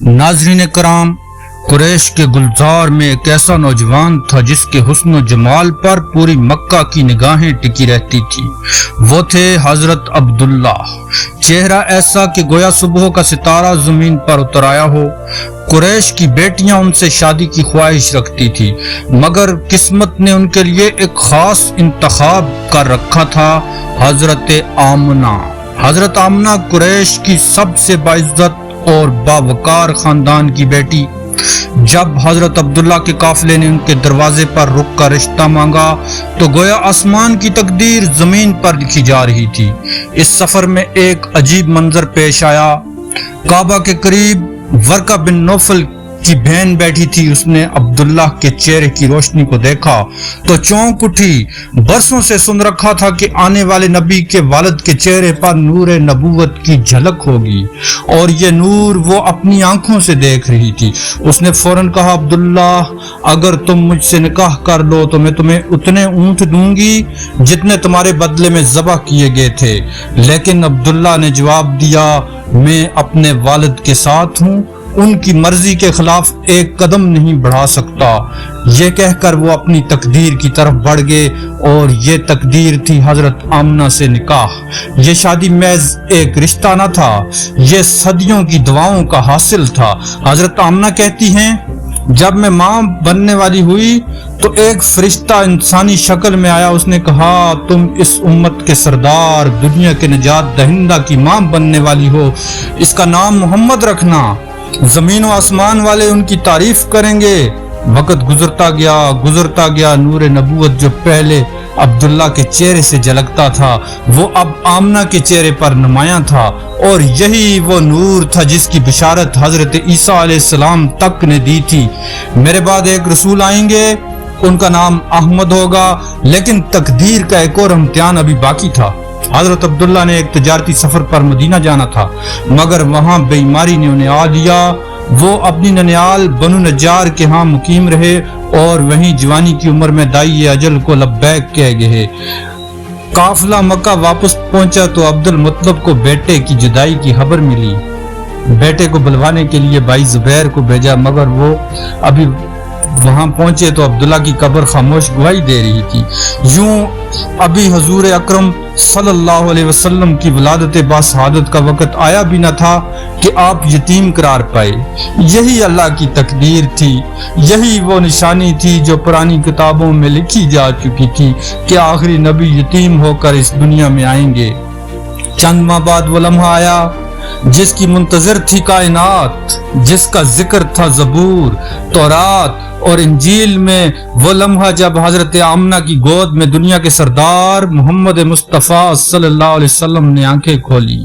ناظرین کرام، قریش کے گلزار میں ایک ایسا نوجوان تھا جس کے حسن و جمال پر پوری مکہ کی نگاہیں ٹکی رہتی تھی۔ وہ تھے حضرت عبداللہ، چہرہ ایسا کہ گویا صبح کا ستارہ زمین پر اتر آیا ہو۔ قریش کی بیٹیاں ان سے شادی کی خواہش رکھتی تھی، مگر قسمت نے ان کے لیے ایک خاص انتخاب کر رکھا تھا، حضرت آمنہ۔ حضرت آمنہ قریش کی سب سے باعزت اور باوقار خاندان کی بیٹی۔ جب حضرت عبداللہ کے قافلے نے ان کے دروازے پر رک کر رشتہ مانگا تو گویا آسمان کی تقدیر زمین پر لکھی جا رہی تھی۔ اس سفر میں ایک عجیب منظر پیش آیا۔ کعبہ کے قریب ورقہ بن نوفل کی بہن بیٹھی تھی۔ اس نے عبداللہ کے چہرے کی روشنی کو دیکھا تو چونک اٹھی۔ برسوں سے سن رکھا تھا کہ آنے والے نبی کے والد کے چہرے پر نور نبوت کی جھلک ہوگی، اور یہ نور وہ اپنی آنکھوں سے دیکھ رہی تھی۔ اس نے فوراً کہا، عبداللہ اگر تم مجھ سے نکاح کر لو تو میں تمہیں اتنے اونٹ دوں گی جتنے تمہارے بدلے میں ذبح کیے گئے تھے۔ لیکن عبداللہ نے جواب دیا، میں اپنے والد کے ساتھ ہوں، ان کی مرضی کے خلاف ایک قدم نہیں بڑھا سکتا۔ یہ کہہ کر وہ اپنی تقدیر کی طرف بڑھ گئے، اور یہ تقدیر تھی حضرت آمنہ سے نکاح۔ یہ شادی محض ایک رشتہ نہ تھا، یہ صدیوں کی دعاؤں کا حاصل تھا۔ حضرت آمنہ کہتی ہیں، جب میں ماں بننے والی ہوئی تو ایک فرشتہ انسانی شکل میں آیا۔ اس نے کہا، تم اس امت کے سردار، دنیا کے نجات دہندہ کی ماں بننے والی ہو، اس کا نام محمد رکھنا، زمین و آسمان والے ان کی تعریف کریں گے۔ وقت گزرتا گیا، نور نبوت جو پہلے عبداللہ کے چہرے سے جھلکتا تھا وہ اب آمنہ کے چہرے پر نمایاں تھا، اور یہی وہ نور تھا جس کی بشارت حضرت عیسیٰ علیہ السلام تک نے دی تھی۔ میرے بعد ایک رسول آئیں گے، ان کا نام احمد ہوگا۔ لیکن تقدیر کا ایک اور امتحان ابھی باقی تھا۔ حضرت عبداللہ نے ایک تجارتی سفر پر مدینہ جانا تھا، مگر وہاں بیماری نے انہیں آ لیا۔ وہ اپنی ننیال بنو نجار کے ہاں مقیم رہے، اور وہیں جوانی کی عمر میں دائی اجل کو لبیک کہہ گئے۔ قافلہ مکہ واپس پہنچا تو عبد المطلب کو بیٹے کی جدائی کی خبر ملی۔ بیٹے کو بلوانے کے لیے بھائی زبیر کو بھیجا، مگر وہ ابھی وہاں پہنچے تو عبداللہ کی قبر خاموش گواہی دے رہی تھی۔ یوں ابھی حضور اکرم صلی اللہ علیہ وسلم کی ولادت باسعادت کا وقت آیا بھی نہ تھا کہ آپ یتیم قرار پائے۔ یہی اللہ کی تقدیر تھی، یہی وہ نشانی تھی جو پرانی کتابوں میں لکھی جا چکی تھی کہ آخری نبی یتیم ہو کر اس دنیا میں آئیں گے۔ چند ماہ بعد وہ لمحہ آیا جس کی منتظر تھی کائنات، جس کا ذکر تھا زبور، تورات اور انجیل میں، وہ لمحہ جب حضرت آمنہ کی گود میں دنیا کے سردار محمد مصطفیٰ صلی اللہ علیہ وسلم نے آنکھیں کھولی۔